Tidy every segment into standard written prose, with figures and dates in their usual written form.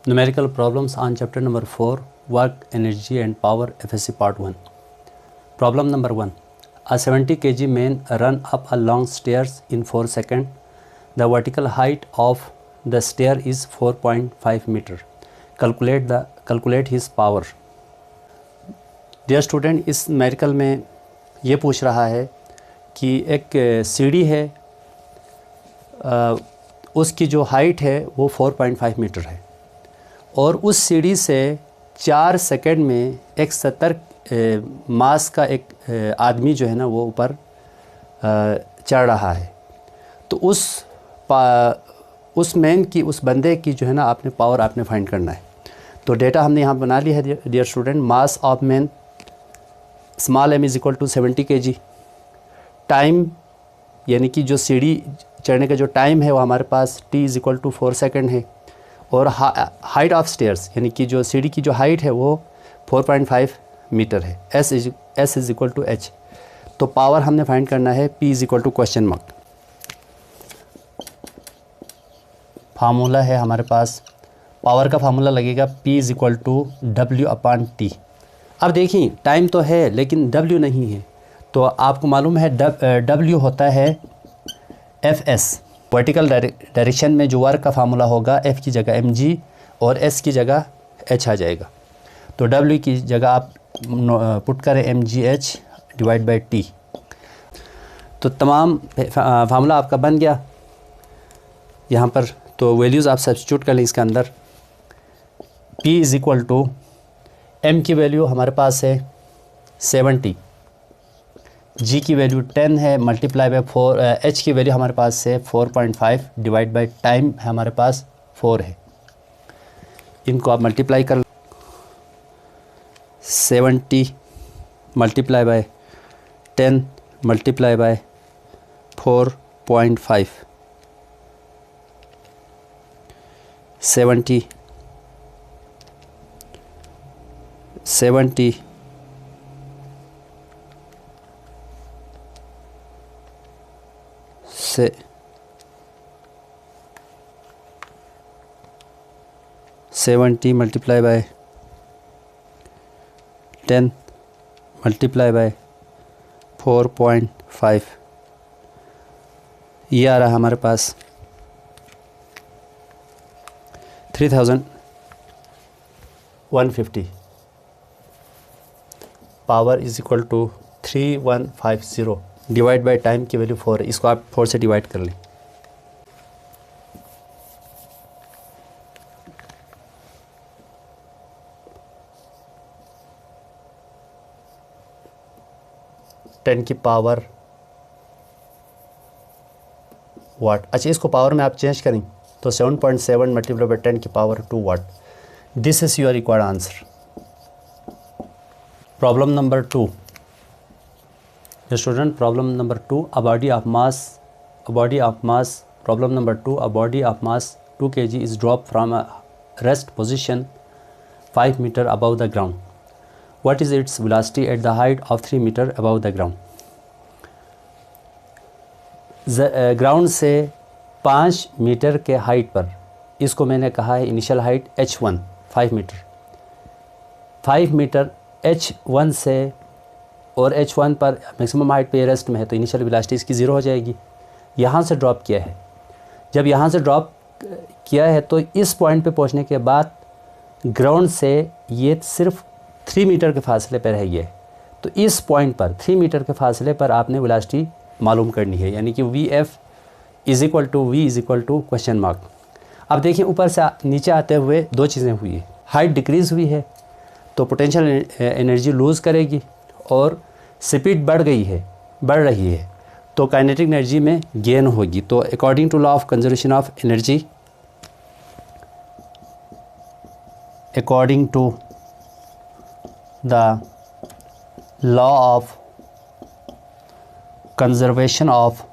Numerical problems on chapter number 4, Work, Energy and Power, FSC Part 1. Problem number 1. A 70 kg man run up a long stairs in 4 seconds. The vertical height of the stair is 4.5 meter. Calculate his power. Dear student, इस numerical में ये पूछ रहा है कि एक सीढ़ी है, उसकी जो हाइट है वो 4.5 मीटर है और उस सीढ़ी से 4 सेकंड में एक 70 मास का एक आदमी जो है ना वो ऊपर चढ़ रहा है। तो उस मैन की, उस बंदे की जो है ना आपने पावर आपने फाइंड करना है। तो डेटा हमने यहाँ बना लिया है dear student. Mass of man small m is equal to 70 kg। Time यानी कि जो सीढ़ी चढ़ने का जो टाइम है वो हमारे पास t is equal to 4 second है और हाइट ऑफ स्टेयर्स यानी कि जो सीढ़ी की जो हाइट है वो 4.5 मीटर है। s is equal to h। तो पावर हमने फाइंड करना है p is equal to question mark. Formula है हमारे पास, पावर का फार्मूला लगेगा p is equal to W/T। अब देखिए टाइम तो है लेकिन W नहीं है, तो आपको मालूम है W होता है Fs। वर्टिकल डायरेक्शन में जो वर्क का फार्मूला होगा F की जगह mg और S की जगह h आ जाएगा। तो W की जगह आप पुट करें mgh डिवाइड बाई t। तो तमाम फार्मूला आपका बन गया यहाँ पर। तो वैल्यूज़ आप सब्स्टिट्यूट कर लें इसके अंदर। P is equal to M की वैल्यू हमारे पास है 70, G की वैल्यू 10 है, मल्टीप्लाई बाई 4, H की वैल्यू हमारे पास है 4.5 डिवाइड बाई टाइम है हमारे पास 4 है। इनको आप मल्टीप्लाई कर 70 मल्टीप्लाई बाई 10 मल्टीप्लाई बाई 4.5 70 से 70 मल्टीप्लाई बाय 10 मल्टीप्लाई बाय 4.5 ये आ रहा है हमारे पास 3150। Power is equal to 3150 divide by time की वैल्यू 4 है। इसको आप 4 से डिवाइड कर लें। टेन की पावर वाट। अच्छा, इसको पावर में आप चेंज करें तो 7.7 मल्टीप्लाई बाई 10 की power 2 watt. This is your required answer. Problem number 2 student, problem number 2, a body of mass problem number 2, a body of mass 2 kg is dropped from a rest position 5 meter above the ground. What is its velocity at the height of 3 meter above the ground? Ground से 5 metre के height पर, इसको मैंने कहा है initial height h1 5 metre. 5 metre h1 से और h1 पर मैक्सिमम हाइट पे रेस्ट में है तो इनिशियल वेलोसिटी इसकी 0 हो जाएगी। यहाँ से ड्रॉप किया है, जब यहाँ से ड्रॉप किया है तो इस पॉइंट पे पहुँचने के बाद ग्राउंड से ये सिर्फ 3 मीटर के फासले पर है ये। तो इस पॉइंट पर 3 मीटर के फासले पर आपने वेलोसिटी मालूम करनी है, यानी कि Vf is equal to question mark. अब देखिए ऊपर से नीचे आते हुए दो चीज़ें हुई है। हाइट डिक्रीज़ हुई है तो पोटेंशियल एनर्जी लूज़ करेगी और स्पीड बढ़ रही है तो काइनेटिक एनर्जी में गेन होगी। तो according to law of conservation of energy, according to the law of conservation of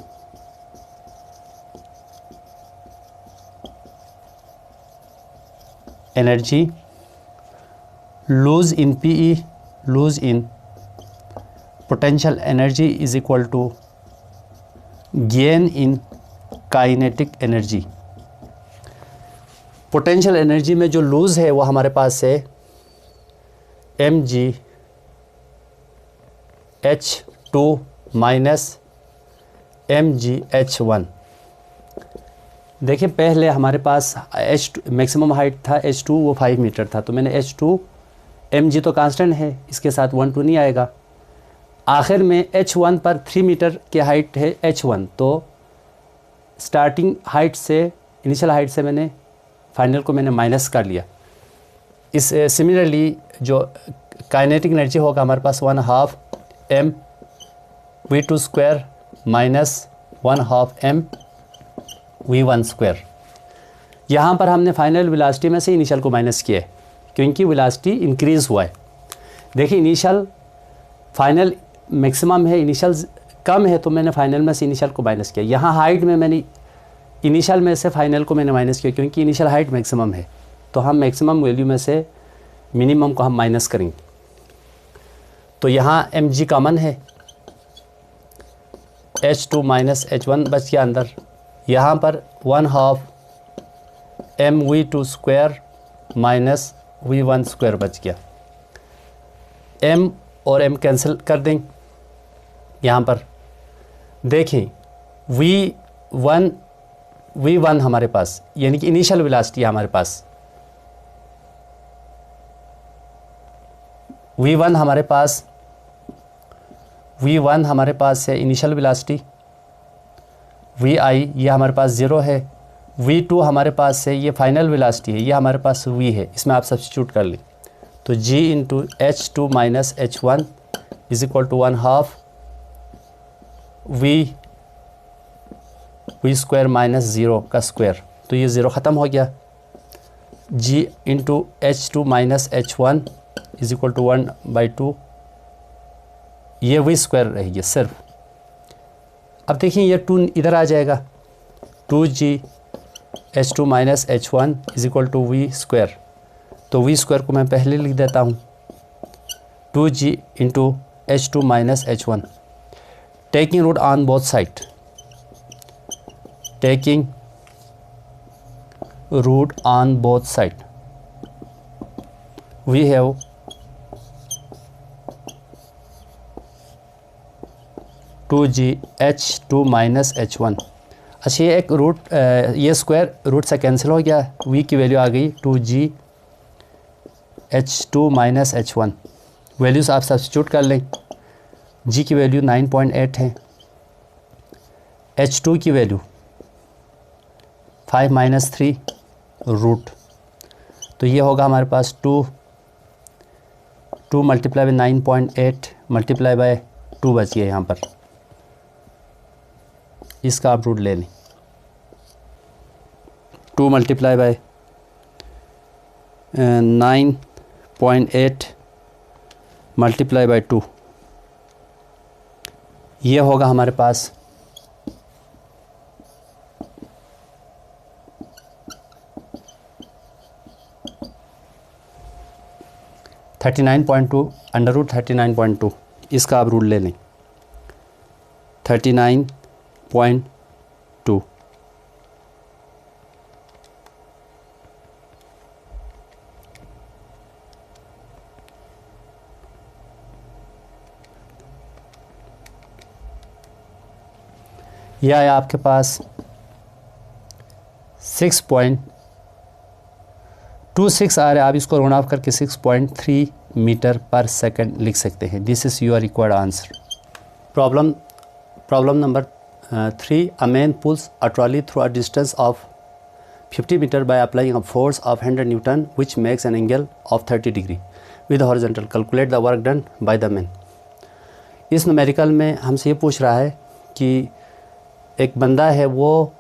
energy, lose in PE, lose in potential energy is equal to gain in kinetic energy। Potential energy में जो loose है वो हमारे पास है mg h2 minus mg h1। देखिए पहले हमारे पास मैक्सिमम हाइट था h2, वो 5 मीटर था, तो मैंने h2 mg तो कांस्टेंट है, इसके साथ 1 2 नहीं आएगा। आखिर में h1 पर 3 मीटर की हाइट है h1, तो स्टार्टिंग हाइट से, इनिशियल हाइट से मैंने फाइनल को मैंने माइनस कर लिया। इस सिमिलरली जो काइनेटिक एनर्जी होगा हमारे पास 1/2 m v2 square minus 1/2 m v1 square. यहाँ पर हमने फाइनल वेलोसिटी में से इनिशियल को माइनस किया है, क्योंकि वेलोसिटी इंक्रीज़ हुआ है। देखिए इनिशियल फाइनल मैक्सिमम है, इनिशियल कम है, तो मैंने फाइनल में से इनिशियल को माइनस किया। यहाँ हाइट में मैंने इनिशियल में से फाइनल को मैंने माइनस किया, क्योंकि इनिशियल हाइट मैक्सिमम है, तो हम मैक्सिमम वैल्यू में से मिनिमम को हम माइनस करेंगे। तो यहाँ mg कॉमन है, h2 माइनस h1 बच गया अंदर। यहाँ पर 1/2 m v2 square minus v1 square बच गया। m और m कैंसिल कर देंगे। यहाँ पर देखें v1 हमारे पास, यानी कि इनिशियल वेलोसिटी हमारे पास v1 हमारे पास है इनिशियल वेलोसिटी, vi ये हमारे पास 0 है, v2 हमारे पास है ये फाइनल वेलोसिटी है, ये हमारे पास v है, इसमें आप सब्स्टिट्यूट कर लें। तो g into h2 minus h1 is equal to 1/2 v square minus 0 का स्क्वायर, तो ये 0 ख़त्म हो गया। g into h2 minus h1 is equal to 1/2, ये v स्क्वायर रहेगी सिर्फ। अब देखिए ये 2 इधर आ जाएगा, 2g h2 minus h1 is equal to v square. तो v स्क्वायर को मैं पहले लिख देता हूँ, 2g into h2 minus h1, taking root on both side, taking root on both side, we have 2g h2 minus h1। अच्छा ये एक रूट, ये स्क्वायर रूट से कैंसिल हो गया, v की वैल्यू आ गई 2g h2 minus h1। Values आप सब्स्टिट्यूट कर लें, g की वैल्यू 9.8 है, h2 की वैल्यू 5 माइनस 3 रूट, तो ये होगा हमारे पास 2 मल्टीप्लाई बाई 9.8 मल्टीप्लाई बाई 2 बची है यहाँ पर, इसका आप रूट ले लें। 2 मल्टीप्लाई बाई 9.8 मल्टीप्लाई बाई 2, ये होगा हमारे पास 39.2 अंडर रूट 39.2, इसका आप रूट ले लें 39.2। यह आया आपके पास 6.26 आ रहा है, आप इसको राउंड ऑफ करके 6.3 मीटर पर सेकंड लिख सकते हैं। This is your required answer. Problem number 3, a man pulls a trolley through a distance of 50 metre by applying a force of 100 newton which makes an angle of 30 degree with horizontal, calculate the work done by the man. इस numerical में हमसे ये पूछ रहा है कि एक बंदा है, वो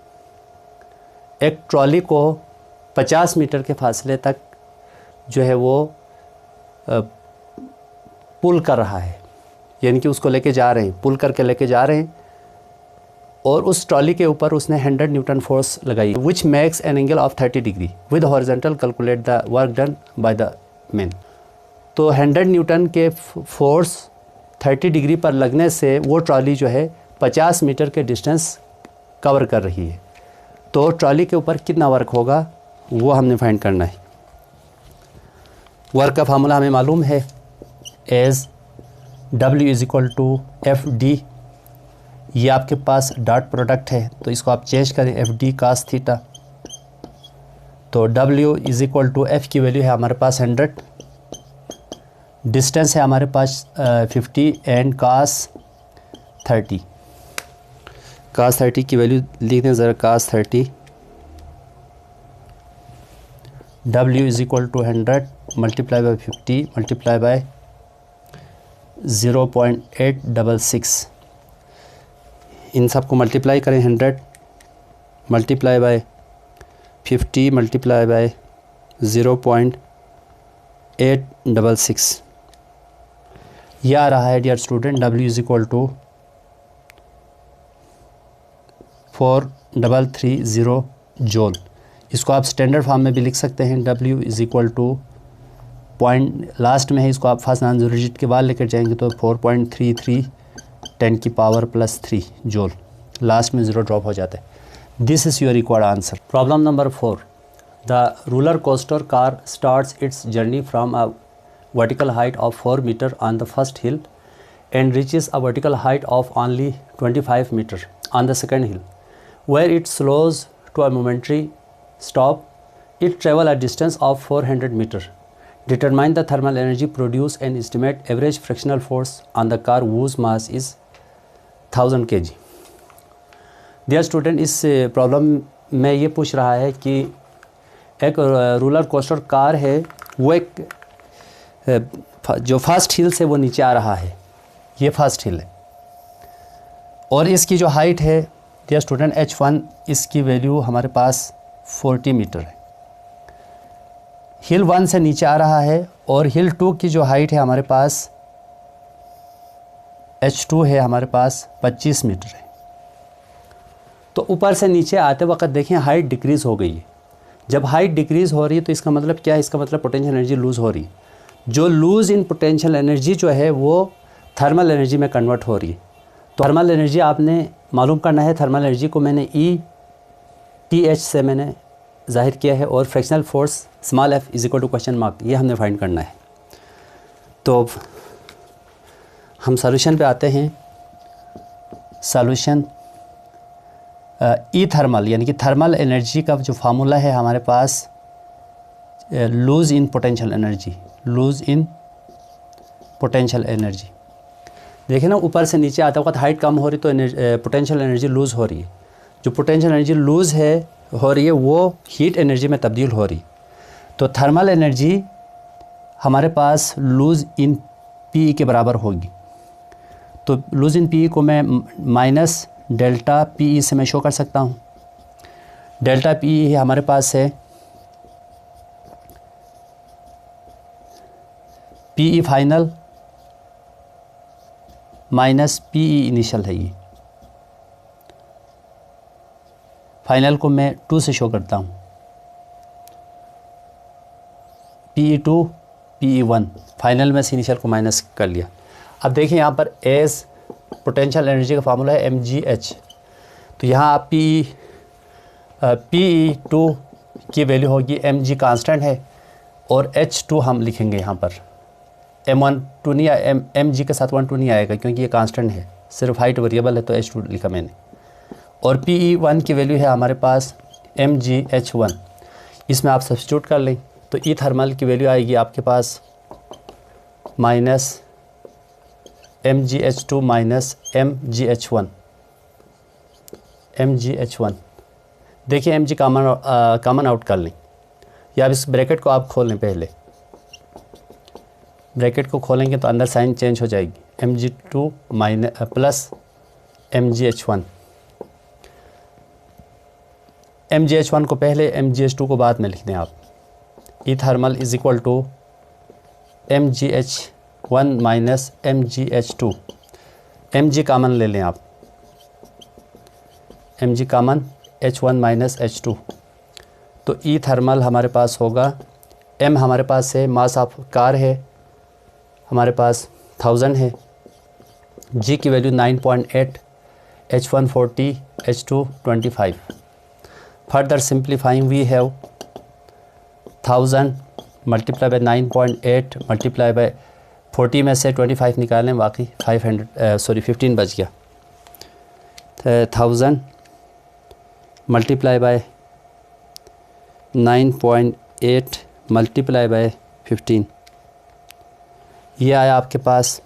एक ट्रॉली को 50 मीटर के फासले तक जो है वो पुल कर रहा है, यानी कि उसको लेके जा रहे हैं, पुल करके लेके जा रहे हैं, और उस ट्रॉली के ऊपर उसने 100 न्यूटन फोर्स लगाई, विच makes an angle of 30 degree with horizontal, calculate the work done by the man. तो 100 न्यूटन के फोर्स 30 डिग्री पर लगने से वो ट्रॉली जो है 50 मीटर के डिस्टेंस कवर कर रही है। तो ट्रॉली के ऊपर कितना वर्क होगा वो हमने फाइंड करना है। वर्क का फार्मूला हमें मालूम है, as W is equal to FD। ये आपके पास डॉट प्रोडक्ट है तो इसको आप चेंज करें, FD cos थीटा। तो W is equal to F की वैल्यू है हमारे पास 100, डिस्टेंस है हमारे पास 50 एंड cos 30। cos 30 की वैल्यू लिख दें ज़रा, cos 30 W is equal to 100 multiply by 50 multiply by 0.866। इन सब को मल्टीप्लाई करें, 100 मल्टीप्लाई बाई 50 मल्टीप्लाई बाई 0.866। यह आ रहा है dear student W is equal to 4330 joule. इसको आप स्टैंडर्ड फॉर्म में भी लिख सकते हैं, W is equal two point last में है, इसको आप फर्स्ट नॉन डिजिट के बाद लेकर जाएंगे तो 4.33 10 की पावर प्लस 3 जूल, लास्ट में ज़ीरो ड्रॉप हो जाता है। This is your required answer. Problem number 4, the roller coaster car starts it's journey from a vertical height of 4 meter on the first hill and reaches a vertical height of only 25 meter on the second hill, where it slows to a momentary stop. It travel a distance of 400 meter. Determine the thermal energy produced and estimate average frictional force on the car whose mass is 1000 kg. Dear student, इस problem में ये पूछ रहा है कि एक roller coaster car है, वो एक जो फर्स्ट हिल से वो नीचे आ रहा है, ये फर्स्ट हिल है, और इसकी जो हाइट है डियर स्टूडेंट H1, इसकी वैल्यू हमारे पास 40 मीटर है। हिल 1 से नीचे आ रहा है और हिल 2 की जो हाइट है हमारे पास H2 है, हमारे पास 25 मीटर है। तो ऊपर से नीचे आते वक्त देखें हाइट डिक्रीज़ हो गई है। जब हाइट डिक्रीज़ हो रही है तो इसका मतलब क्या है? इसका मतलब पोटेंशियल एनर्जी लूज़ हो रही है। जो लूज़ इन पोटेंशियल एनर्जी जो है वो थर्मल एनर्जी में कन्वर्ट हो रही है। तो थर्मल एनर्जी आपने मालूम करना है। थर्मल एनर्जी को मैंने ETH से मैंने ज़ाहिर किया है, और frictional force small f is equal to question mark, ये हमने फाइंड करना है। तो हम सॉल्यूशन पे आते हैं। सॉल्यूशन ई थर्मल यानी कि थर्मल एनर्जी का जो फार्मूला है हमारे पास loss in potential energy, loss in potential energy. देखिए ना, ऊपर से नीचे आते वक्त हाइट कम हो रही तो पोटेंशियल एनर्जी लूज़ हो रही है। जो पोटेंशियल एनर्जी लूज़ हो रही है वो हीट एनर्जी में तब्दील हो रही। तो थर्मल एनर्जी हमारे पास लूज़ इन PE के बराबर होगी। तो लूज़ इन PE को मैं माइनस डेल्टा PE से मैं शो कर सकता हूँ। डेल्टा PE हमारे पास है PE final minus PE initial है। ये फाइनल को मैं 2 से शो करता हूँ, PE2 PE1, फाइनल में से इनिशियल को माइनस कर लिया। अब देखिए यहाँ पर एज पोटेंशियल एनर्जी का फार्मूला है mgh। तो यहाँ आप PE2 की वैल्यू होगी, mg कांस्टेंट है, और h2 हम लिखेंगे यहाँ पर। m1 नहीं आया, mg के साथ 1 2 नहीं आएगा क्योंकि ये कांस्टेंट है, सिर्फ हाइट वेरिएबल है, तो h2 लिखा मैंने। और PE1 की वैल्यू है हमारे पास mgh1, इसमें आप सब्स्टिट्यूट कर लें तो ई थर्मल की वैल्यू आएगी आपके पास माइनस mgh2 माइनस mgh1। देखिए mg कॉमन आउट कर लें, या अब इस ब्रैकेट को आप खोल लें। पहले ब्रैकेट को खोलेंगे तो अंदर साइन चेंज हो जाएगी, mg2 minus plus mgh1। mgh1 को पहले, mgh2 को बाद में लिख दें आप। E thermal is equal to mgh1 minus mgh2। mg common ले लें आप, mg कामन h1 माइनस h2। तो ई थर्मल हमारे पास होगा, m हमारे पास है, मास ऑफ कार है हमारे पास 1000 है, g की value 9.8, h1 40, h2 25। Further simplifying we have 1000 multiply by 9.8 multiply by 40 में से 25 निकालें, बाकी 15 बच गया। 1000 मल्टीप्लाई बाय 9.8 मल्टीप्लाई बाय 15, ये आया आपके पास।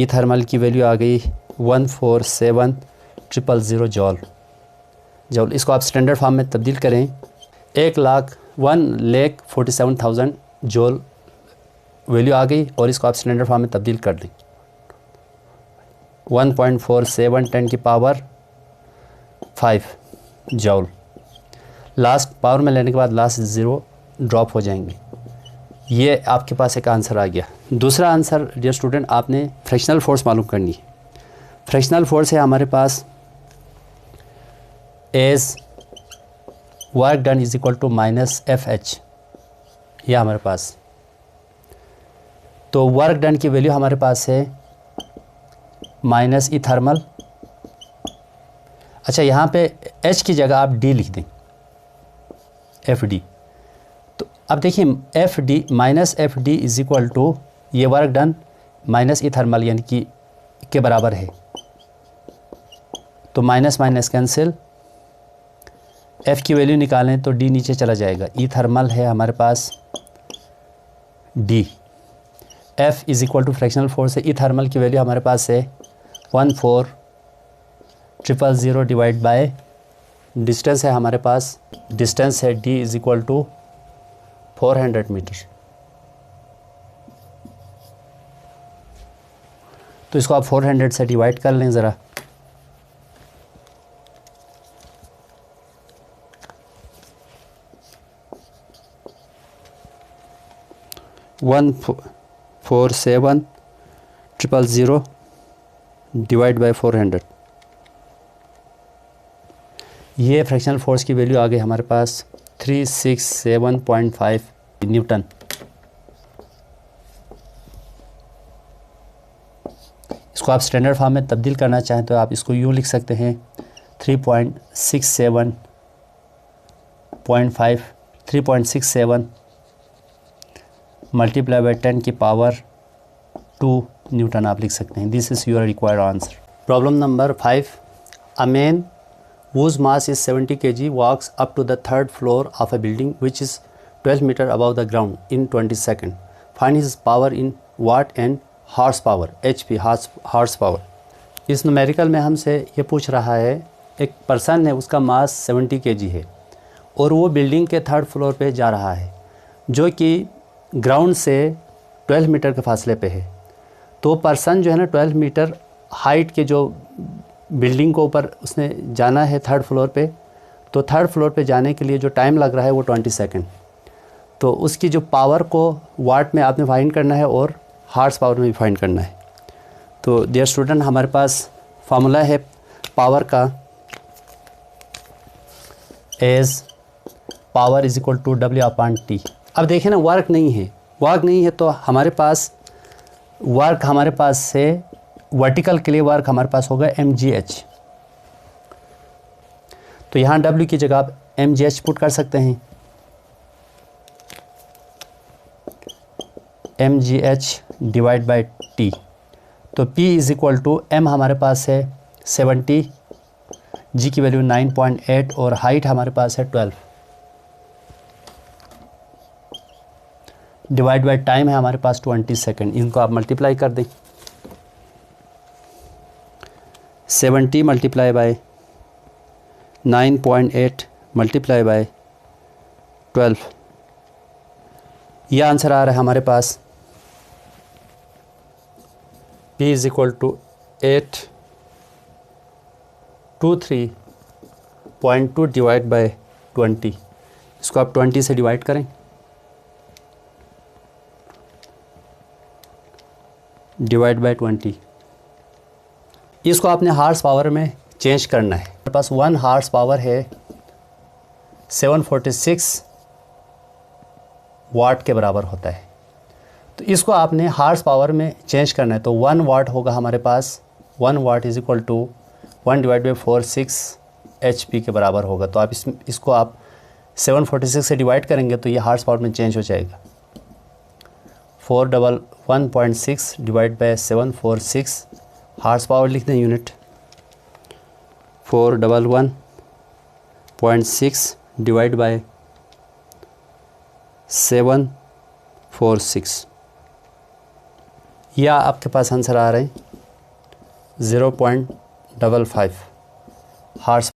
ई थर्मल की वैल्यू आ गई 147,000 जॉल। इसको आप स्टैंडर्ड फॉर्म में तब्दील करें, 1,47,000 जॉल वैल्यू आ गई, और इसको आप स्टैंडर्ड फॉर्म में तब्दील कर दें। 1.47 10 की पावर 5 जॉल। लास्ट पावर में लेने के बाद लास्ट ज़ीरो ड्रॉप हो जाएंगे। ये आपके पास एक आंसर आ गया। दूसरा आंसर डियर स्टूडेंट, आपने फ्रैक्शनल फोर्स मालूम करनी है। फ्रैक्शनल फोर्स है हमारे पास as work done is equal to minus FH, यह हमारे पास। तो वर्क डन की वैल्यू हमारे पास है माइनस ई थर्मल। अच्छा, यहाँ पे H की जगह आप D लिख दें, FD। तो अब देखिए FD minus FD is equal to ये work done minus E thermal यानी कि के बराबर है। तो माइनस माइनस कैंसिल, F की वैल्यू निकालें तो D नीचे चला जाएगा। ई थर्मल है हमारे पास D। F is equal to frictional force है। ई थर्मल की वैल्यू हमारे पास है 14,000 डिवाइड बाय डिस्टेंस है हमारे पास, डिस्टेंस है D is equal to 400 metre. तो इसको आप 400 से डिवाइड कर लें ज़रा। वन 47,000 डिवाइड बाय 400, ये फ्रैक्शनल फोर्स की वैल्यू आ गई हमारे पास 367.5 न्यूटन। इसको आप स्टैंडर्ड फॉर्म में तब्दील करना चाहें तो आप इसको यूँ लिख सकते हैं 3.67 मल्टीप्लाई बाय 10 की पावर 2 न्यूटन आप लिख सकते हैं। This is your required answer. Problem number 5, a man whose mass is 70 kg walks up to the 3rd floor of a building which is 12 meter above the ground in 20 seconds. Find his power in watt and horsepower, HP horsepower। इस numerical में हमसे ये पूछ रहा है, एक person है उसका मास 70 kg है और वो बिल्डिंग के 3rd फ्लोर पे जा रहा है जो कि ग्राउंड से 12 मीटर के फासले पे है। तो पर्सन जो है ना 12 मीटर हाइट के जो बिल्डिंग को ऊपर उसने जाना है 3rd फ्लोर पे, तो 3rd फ्लोर पे जाने के लिए जो टाइम लग रहा है वो 20 सेकंड। तो उसकी जो पावर को वाट में आपने फाइंड करना है और हार्स पावर में भी फाइंड करना है। तो डियर स्टूडेंट, हमारे पास फार्मूला है पावर का, as power is equal to W/T। अब देखें ना, वर्क नहीं है तो हमारे पास वर्क हमारे पास से वर्टिकल के लिए वर्क हमारे पास होगा mgh। तो यहाँ W की जगह आप mgh पुट कर सकते हैं। mgh divide by T। तो P is equal to M हमारे पास है 70, G की वैल्यू 9.8 और हाइट हमारे पास है 12, डिवाइड बाय टाइम है हमारे पास 20 सेकंड। इनको आप मल्टीप्लाई कर दें, 70 मल्टीप्लाई बाय 9.8 मल्टीप्लाई बाय 12, यह आंसर आ रहा है हमारे पास P is equal to 823.2 divide by 20। इसको आप 20 से डिवाइड करें, डिवाइड बाय 20। इसको आपने हार्स पावर में चेंज करना है। हमारे पास 1 हार्स पावर है 746 वाट के बराबर होता है। तो इसको आपने हार्स पावर में चेंज करना है। तो 1 वाट होगा हमारे पास, 1 watt is equal to 1 divide by 4 6 HP के बराबर होगा। तो आप इसको आप 746 से डिवाइड करेंगे तो ये हार्स पावर में चेंज हो जाएगा। 411.6 डिवाइड बाय 746 हार्स पावर लिख दें यूनिट। 411.6 डिवाइड बाय 746, या आपके पास आंसर आ रहे हैं 0.55 हार्स